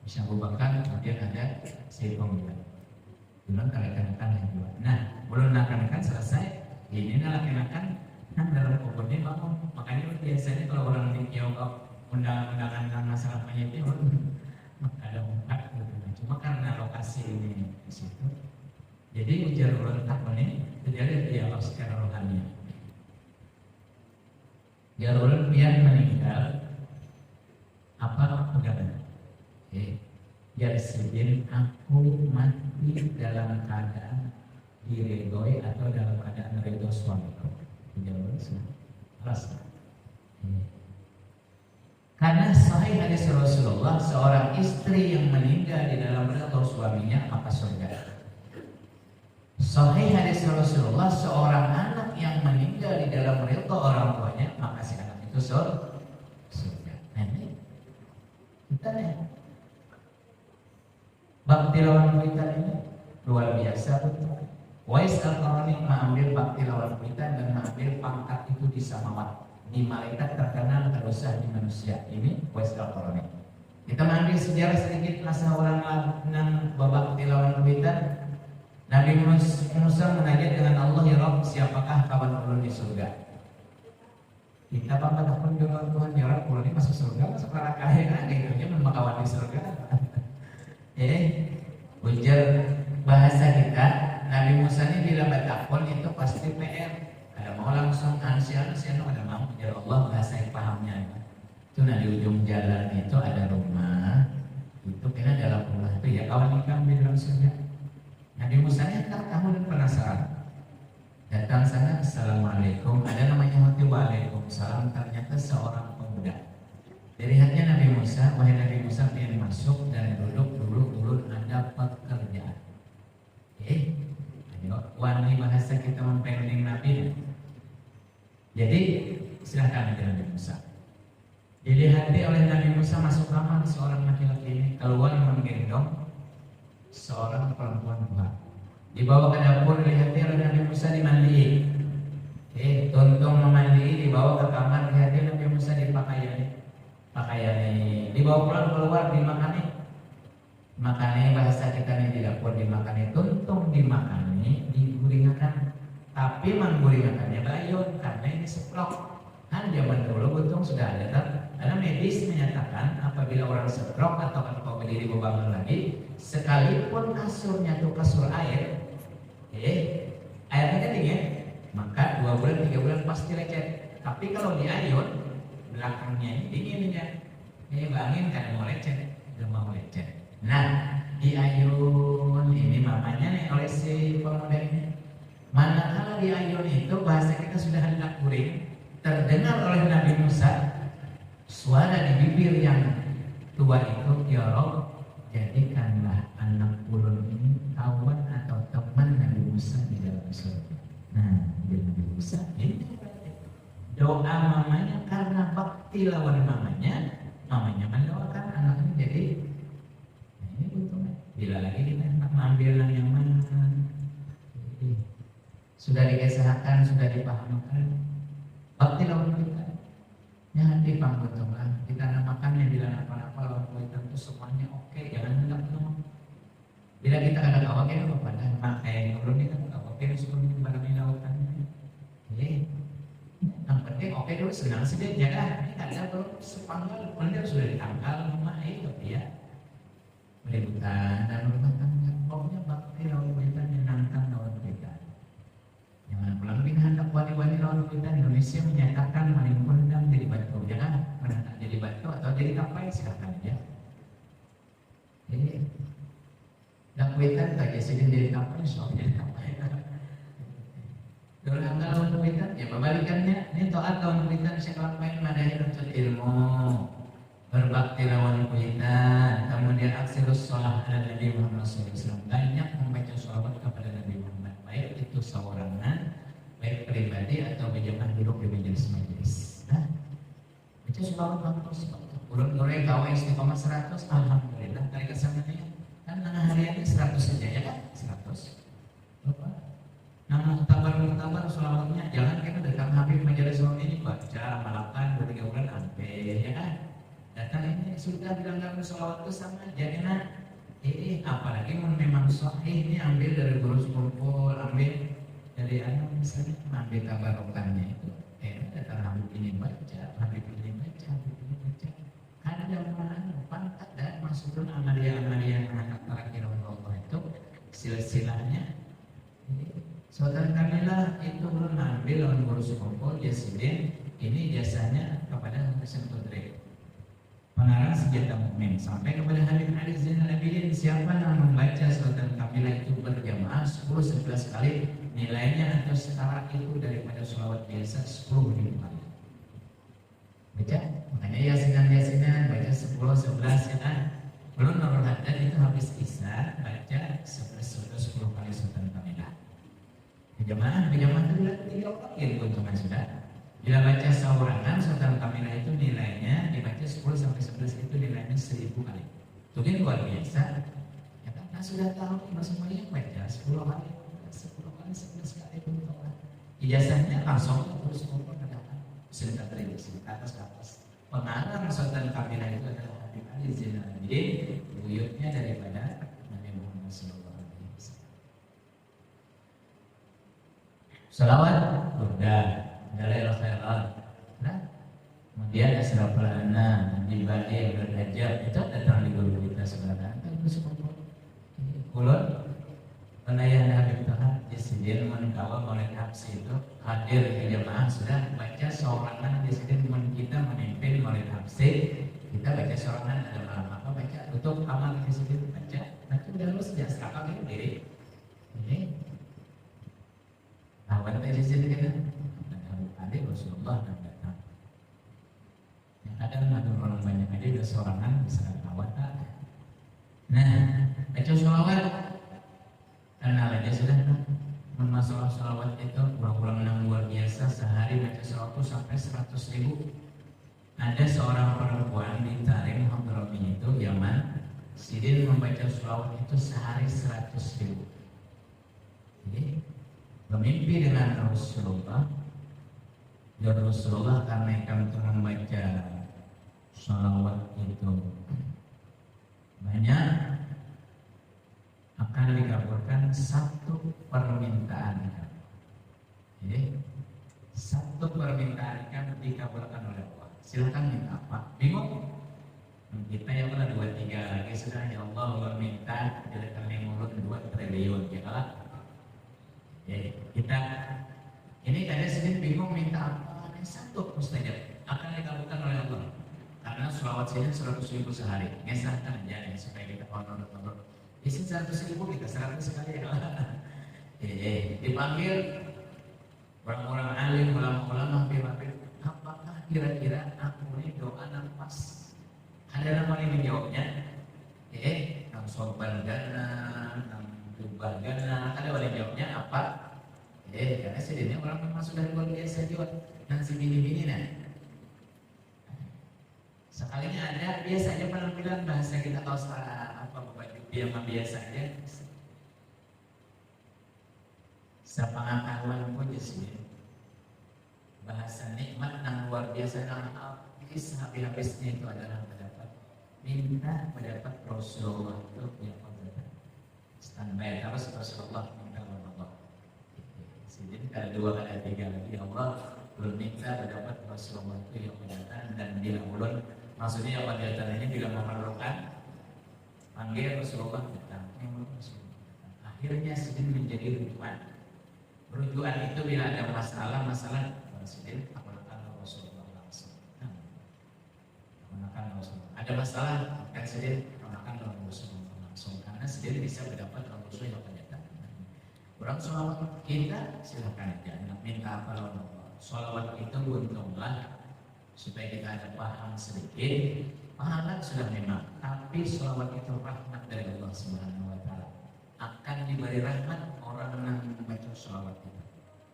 bisa Bakar, kemudian ada Syekh Pemula. Ulun kalakan yang dua. Nah, ulun akan selesai. Ini lakan dalam kuburnya bangun. Makanya biasanya kalau orang di Tiongkok undangan masalah mayat itu ada 4 gitu. Cuma karena lokasi ini di situ, jadi ujar ulun tak ini terjadi dialog secara rohani. Ujar ulun biar meninggal apa pegangan? Biar Sidin aku mati dalam keadaan diridhoi atau dalam keadaan ridho suamiku. Ujar ulun alasan. Karena sahih hadis Rasulullah, seorang istri yang meninggal di dalam ridho suaminya maka surga. Sahih hadis Rasulullah, seorang anak yang meninggal di dalam ridho orang tuanya maka si anak itu surga. Nah ini kita nih bakti lawan kuitan ini luar biasa betul. Wais Al-Qarani mengambil bakti lawan kuitan dan mengambil pangkat itu di samawat. Di malaikat terkenal terusah di manusia. Ini Wais Al-Qarani. Kita mengambil sejarah sedikit masa orang nang babak lawan kuitan. Nabi Musa munajat dengan Allah, ya Rabb, siapakah kawan ulun di surga? Kita pamit pun dengan Tuhan ya orang pulau ini masuk surga masuk neraka ya gitu aja memakawan di surga. Ujar bahasa kita Nabi Musa ini bila batakon itu pasti PR. Ada mau langsung ansian ada mau ujar Allah bahasa yang pahamnya. Itu nah di ujung jalan itu ada rumah. Itu kena dalam rumah itu ya kawan ikan di dalam surga. Nabi Musa ini tak tahu dan penasaran. Datang sana, assalamualaikum. Ada namanya hati waalaikumsalam. Ternyata seorang pemuda. Dari hatinya Nabi Musa, wahai Nabi Musa ingin masuk dan dulu ada pekerjaan. Ayo, wani bahasa kita mempending Nabi. Jadi silahkan aja Nabi Musa. Dilihati oleh Nabi Musa masuk kamar seorang laki-laki ini keluar menggendong seorang perempuan tua. Dibawa ke dapur, dilihatnya oleh Nabi Musa dimandiin. Tuntung memandii, dibawa ke kamar, dilihatnya Nabi Musa dipakaian. Dibawa keluar dimakani. Makanya bahasa kita nih di dapur dimakani, tuntung dimakani, diguringakan. Tapi mengguringakannya bayun karena ini seprok. Kan zaman dulu untung sudah ada kan? Karena medis menyatakan apabila orang seprok atau kalau berdiri bebangun lagi, sekalipun kasurnya itu kasur air, airnya kan dingin, maka 2 bulan 3 bulan pasti lecet. Tapi kalau di ayun belakangnya ini dinginnya, bangin kan mau lecet, nggak mau lecet. Nah di ayun ini mamanya nih oleh si pemuda ini. Manakala di ayun itu bahasa kita sudah hendak guring, terdengar oleh Nabi Musa suara di bibir yang tua itu, ya Rob, jadikanlah anak ulun ini kawan atau teman Nabi Musa di dalam surga. Nah, dia Nabi Musa ini doa mamanya karena bakti lawan mamanya mendoakan anaknya jadi. Nah, ini untungnya. Bila lagi kita mengambil yang mana, sudah dikesahkan, sudah dipahamkan, bakti lawan kita. Jangan dipanggutungan, kita namakannya bila apa-apa lawan kita itu semuanya oke, jangan hendak ngomong. Bila kita ada kawan kita pada pakai belum kita kawan kita sebelum kita barang lautan. Yang penting oke dulu senang saja jaga. Ini ada belum sepanggal, benar sudah ditangkal rumah itu ya. Melibutan dan rumah tangga, pokoknya bakti lawan kita menyenangkan lawan kita. Jangan pulang bin hendak wani-wani lawan kita. Indonesia menyatakan maling kondang jadi batu, jangan pernah jadi batu atau jadi kapai silakan aja. Jadi dakwitan tak jadi jadi kapai, soalnya jadi kapai. Dulu angka lawan dakwitan, ya pembalikannya ini toat lawan dakwitan sekolah main madai untuk ilmu, berbakti lawan dakwitan, kemudian aksirus sholah ala Nabi Muhammad SAW, banyak membaca sholawat kepada Nabi Muhammad, baik itu seorangan, baik pribadi atau berjamaah duduk di majelis. Nah, baca sholawat bagus. Urut-urut kawin istiqomah 100, alhamdulillah. Kali kesannya kan tengah hariannya 100 saja ya kan? 100. Lupa. Nah, muktabar sholawatnya jangan kita datang Habib majelis ini baca malakan 2-3 bulan sampai ya kan? Datang ini sudah dilanggar sholawat itu sama jadi nah. Apalagi memang sahih ini ambil dari guru sekumpul, ambil dari misalnya ambil tabarukannya itu, datang Habib ini baca, Habib ini baca. Karena ada mana pantat dan masukkan amalia-amalia yang anak terakhir Allah itu silsilahnya. Saudara kamilah itu belum ambil lawan guru sekumpul Yasidin, ini jasanya kepada Hasan Tudri. Pengarang senjata mukmin sampai kepada Habib Ali Zainal Abidin, siapa yang membaca surat Al-Kamilah itu berjamaah 10-11 kali, nilainya atau setara itu daripada sholawat biasa 10.000 kali. Baca, makanya yasinan baca 10-11 ya kan. Belum Nurul Haddad itu habis isya baca 10 kali surat Al-Kamilah. Berjamaah itu 3 kali keuntungan sudah. Bila baca seorangan surat Al-Kamilah itu nilainya dibaca 10-11 itu nilainya 1000 kali. Itu kan luar biasa. Ya kan? Nah, sudah tahu kita semuanya baca 10 kali, 11 kali pun tahu. Ijazahnya langsung terus ngumpul ke depan. Sudah terima ke atas. Pengarang surat Al-Kamilah itu adalah Habib Ali Zainal Abidin, buyutnya daripada Nabi Muhammad SAW. Salawat, udah. Dalil khairat. Nah, kemudian asraf lana di badi berhajat itu datang di guru kita sebenarnya kan sepupu kulon penayan Habib Tahat disediakan menikawal oleh Habsi itu hadir ke jamaah sudah baca sorangan disediakan kita memimpin oleh Habsi kita baca sorangan ada malam apa baca tutup amal disediakan baca nanti udah lulus dia sekarang diri ini lawan tadi disediakan ada Rasulullah dan datang yang ada orang banyak aja udah sorangan bisa kawat nah baca sholawat kenal aja sudah masalah sholawat itu kurang-kurang yang luar biasa sehari baca sholawat itu sampai 100.000 ada seorang perempuan di Tarim Hadrami itu Yaman Sidin membaca sholawat itu sehari 100.000 jadi bermimpi dengan Rasulullah dan Rasulullah karena kami itu membaca sholawat itu banyak akan dikabulkan satu permintaan kami. Jadi satu permintaan kami dikabulkan oleh Allah. Silakan minta apa? Bingung? Kita yang pernah 2-3 lagi sudah ya Allah minta jadi kami mulut 2 triliun ya Allah. Jadi kita ini kadang sedikit bingung minta apa? Ada satu mustajab akan dikabulkan oleh Allah. Karena sholawat sini 100.000 sehari. Ngesahkan aja supaya kita honor. Isi 100.000 kita 100 sekali ya. Dipanggil orang-orang alim, ulama-ulama, hampir apakah kira-kira aku ini doa nafas? Ada nama yang menjawabnya? Nam sorban gana, nam jubah gana. Ada orang jawabnya apa? Karena sedihnya orang memang sudah luar biasa juga. Dan segini-gini nah. Sekalinya ada biasanya penampilan bahasa kita kalau apa baju piyama biasa aja. Sepengetahuan pun jadi bahasa nikmat yang luar biasa yang habis-habisnya itu adalah pendapat minta pendapat Rasulullah itu yang pendapat standby terus Rasulullah minta Allah. Jadi ada 2 ada 3 lagi Allah belum minta pendapat Rasulullah itu yang pendapat dan dia ulun. Maksudnya apa datang ini bila memerlukan panggil Rasulullah datang. Akhirnya sedih menjadi rujukan. Rujukan itu bila ada masalah sedih akan Rasulullah langsung. Akan Rasulullah. Ada masalah kan sedih akan Rasulullah langsung. Karena sedih bisa mendapat Rasulullah yang datang. Orang sholawat kita silakan aja. Minta apa Allah. Sholawat itu untunglah. Supaya kita ada paham sedikit, pahala sudah memang, tapi sholawat itu rahmat dari Allah Subhanahu Wa Taala. Akan diberi rahmat orang yang membaca sholawat itu.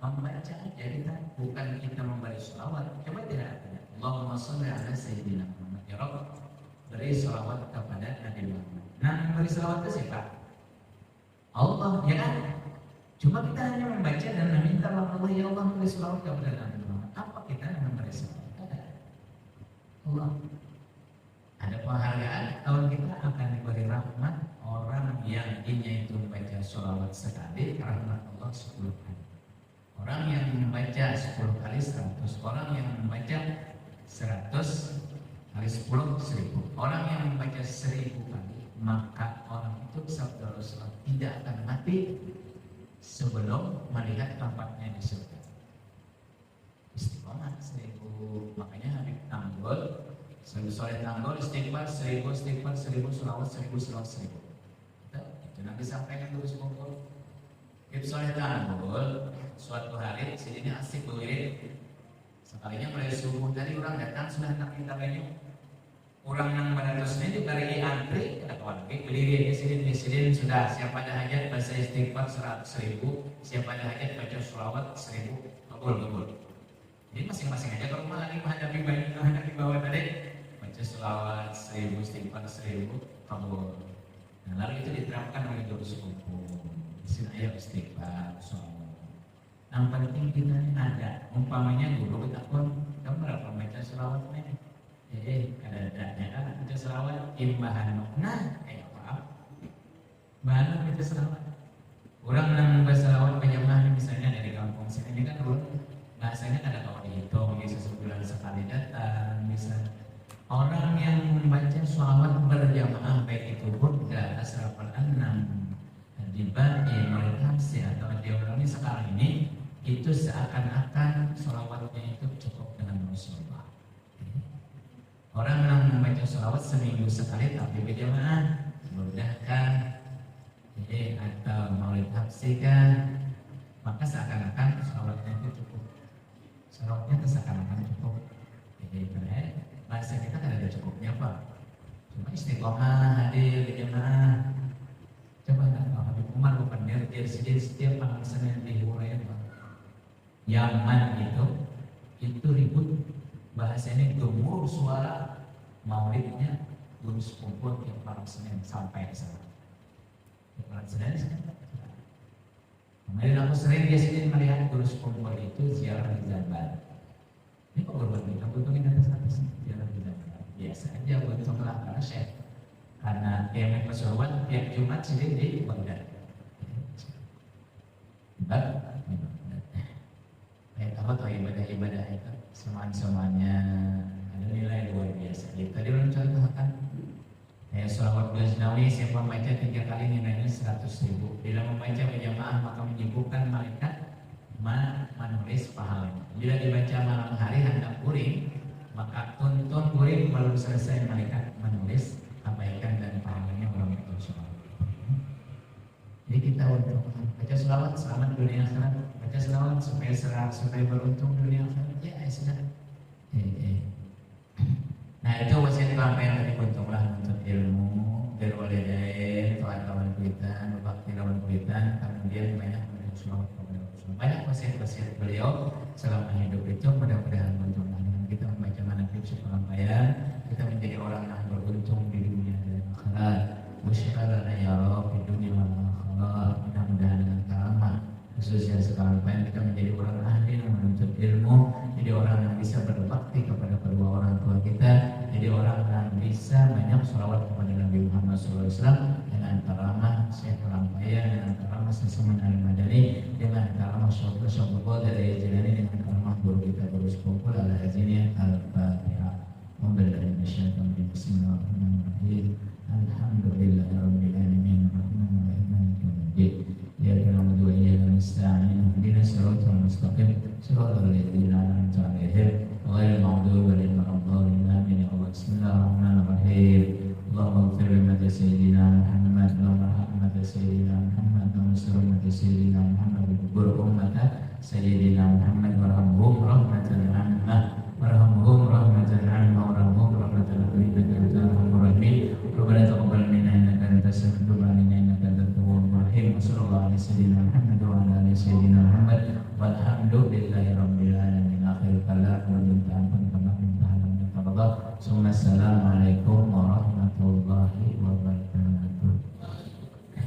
Membaca aja kita, bukan kita memberi sholawat. Coba tidak ada. Allahumma sholli ala Sayyidina Muhammad. Ya Rabb, beri sholawat kepada Nabi Muhammad. Nah, memberi sholawat itu siapa? Allah, ya kan? Cuma kita hanya membaca dan meminta Allah ya Allah memberi sholawat kepada Nabi Muhammad. Apa kita yang memberi sholawat? Allah ada penghargaan tahun kita akan diberi rahmat orang yang dinya itu membaca sholawat sekali rahmat Allah 10 kali orang yang membaca 10 kali 100 orang yang membaca 100 kali 10 1000 orang yang membaca 1000 kali maka orang itu sabda Rasulullah tidak akan mati sebelum melihat tempatnya di surga. Istiqomah 1000 makanya Habib Tanggul 1000 soleh Tanggul istighfar 1000 selawat 1000 itu nanti sampaikan dulu semuanya Habib soleh Tanggul suatu hari sini asik berwirid sekalinya mulai subuh tadi orang datang sudah hendak minta menu orang yang beratusnya juga lagi antri ada kawan berdiri di sini sudah siapa ada hajat baca istighfar 100.000 siapa ada hajat baca selawat 1000 kabul. Jadi masing-masing aja kalau malah menghadapi banyak menghadapi bawah tadi baca selawat 1000 istighfar 1000 kabul. Nah lalu itu diterapkan oleh guru sepupu. Di sini ayat istighfar selawat. Yang penting kita ini ada. Umpamanya guru kita pun kamu berapa baca selawatnya? Kadang-kadang kan baca selawat imbahan. Nah apa? Bahan baca selawat. Orang yang baca selawat penyembah misalnya dari kampung sini ini kan dulu bahasanya kan kalau dihitung bisa sebulan sekali datang, bisa orang yang membaca sholawat berjamaah baik itu burda, asrafal anam, dibaca melalui tafsir atau dia ulangi sekarang ini, itu seakan-akan sholawatnya itu cukup dengan Rasulullah. Orang yang membaca sholawat seminggu sekali tapi berjamaah, mudahkan, atau melalui tafsir kan, maka seakan-akan sholawatnya itu cukup. Sholawatnya itu seakan-akan cukup. Jadi bahasa kita kan ada cukupnya Pak. Cuma istiqomah hadir di jemaah. Coba nggak tahu Habib Umar bukan dia setiap malam Senin di Hurairah Pak. Yaman itu ribut, bahasanya gemur suara maulidnya gurus kumpul tiap malam Senin sampai ke sana. Tiap malam Senin. Kemarin aku sering di sini melihat gurus kumpul itu ziarah di Zaban. Ini kok berbeda? Buntungin atas ziarah di Zaban. Biasa aja buntunglah karena syekh. Karena yang Pasuruan tiap Jumat sini di Baghdad. Apa tuh ibadah-ibadah itu semuanya ada nilai luar biasa. Jadi tadi orang contohkan sholawat Ghaznawi siapa membaca 3 kali nilainya 100.000. Bila membaca berjamaah maka menyibukkan malaikat menulis pahalanya. Bila dibaca malam hari hendak kuring, maka tuntun kuring belum selesai malaikat menulis kebaikan dan pahalanya orang itu sholawat. Jadi kita untuk baca sholawat selamat dunia akhirat, baca sholawat supaya beruntung dunia akhirat. Ya sudah. Nah itu wasiat Bapak yang tadi untunglah untuk ilmu berwalidain, kawan-kawan kita, berbakti lawan kita, kemudian banyak sholawat kepada Rasul. Banyak wasiat-wasiat beliau selama hidup itu mudah-mudahan untunglah dengan kita membaca manaqib Syekh kita menjadi orang yang beruntung di dunia dan akhirat. Musyarana ya Rabb di dunia wal akhirat. Mudah-mudahan dengan karamah khususnya sekarang kita menjadi orang ahli yang menuntut ilmu, jadi orang yang bisa berbakti kepada kedua orang tua kita, jadi orang yang bisa banyak sholawat kepada Nabi Muhammad SAW dengan karamah Syekh Lampaian, dengan karamah Seseman Al-Madani, dengan karamah Syekh dari Jilani, dengan karamah guru kita guru sepupu Al-Hazini Al-Fatihah. Bismillahirrahmanirrahim. Alhamdulillahirabbil alamin. Arrahmanirrahim. Maliki yaumiddin. Iyyaka na'budu wa iyyaka nasta'in. Ihdinas siratal mustaqim. Siratal ladzina an'amta 'alaihim ghairil maghdubi 'alaihim waladdallin. Amin ya Allah. Bismillahirrahmanirrahim. Allahumma ighfir li ummati sayyidina Muhammad wa arham ummati sayyidina Muhammad wa ansur ummati sayyidina Muhammad wa kubur ummati sayyidina Muhammad warhamhum rahmatan 'ammah. Warhamhum rahmatan 'ammah warhamhum rahmatan 'ammah. Rabbana taqabbal minna innaka antas samiul 'alim innaka antat tawwabur rahim. Sallallahu alaihi sayyidina Muhammad wa ala alihi sayyidina Muhammad walhamdulillahi rabbil alamin. Akhir kalam wa minta ampun kama minta halam dan tabarak. Assalamualaikum warahmatullahi wabarakatuh.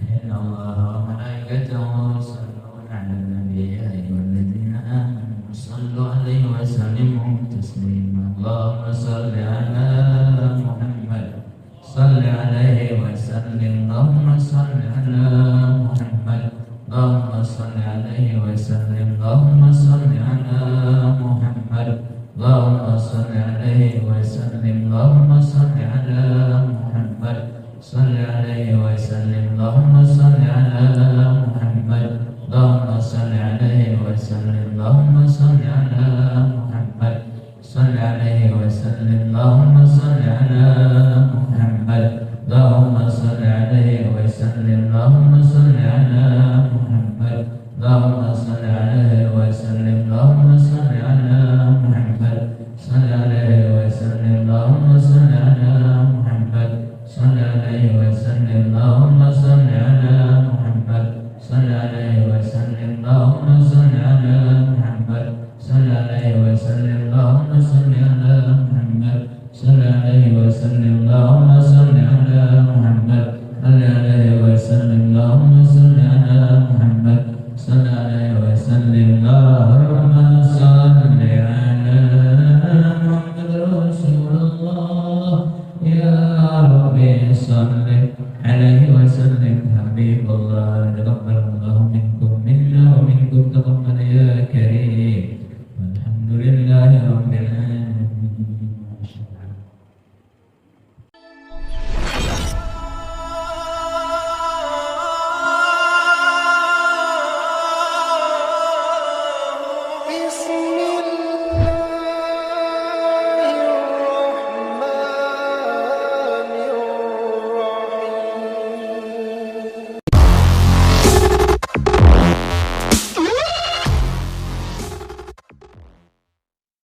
Inna Allaha wa malaikatahu yusholluna 'alan nabiyyi ya ayyuhalladzina amanu shallu 'alaihi wa sallimu taslima. Allahumma shalli 'ala Muhammad salli 'alaihi wa sallim. Allahumma shalli 'ala Muhammad. Allahumma shalli 'alaihi wa sallim. Allahumma shalli 'ala Muhammad. Allahumma shalli 'alaihi wa sallim. Allahumma shalli 'ala Muhammad. Shalli 'alaihi wa sallim. Allahumma shalli 'ala Muhammad. Allahumma shalli 'alaihi wa sallim. Allahumma shalli 'ala Muhammad. Shalli 'alaihi wa sallim. Allahumma shalli 'ala Muhammad. Allahumma shalli 'alaihi wa sallim. Allahumma shalli 'ala Muhammad. Allahumma shalli 'alaihi wa sallim. Allahumma shalli 'ala Muhammad. Shalli 'alaihi wa sallim. Allahumma shalli 'ala Muhammad. Shalli 'alaihi wa sallim. Allahumma shalli 'ala Muhammad. Shalli 'alaihi wa sallim. Allahumma shalli 'ala Muhammad. Shalli 'alaihi wa sallim. Allahumma shalli 'ala Muhammad. Shalli 'alaihi wa sallim. Allahumma shalli 'ala Muhammad. Shalli 'alaihi wa sallim. Allahumma shalli 'ala Muhammad. Shalli 'alaihi wa sallim.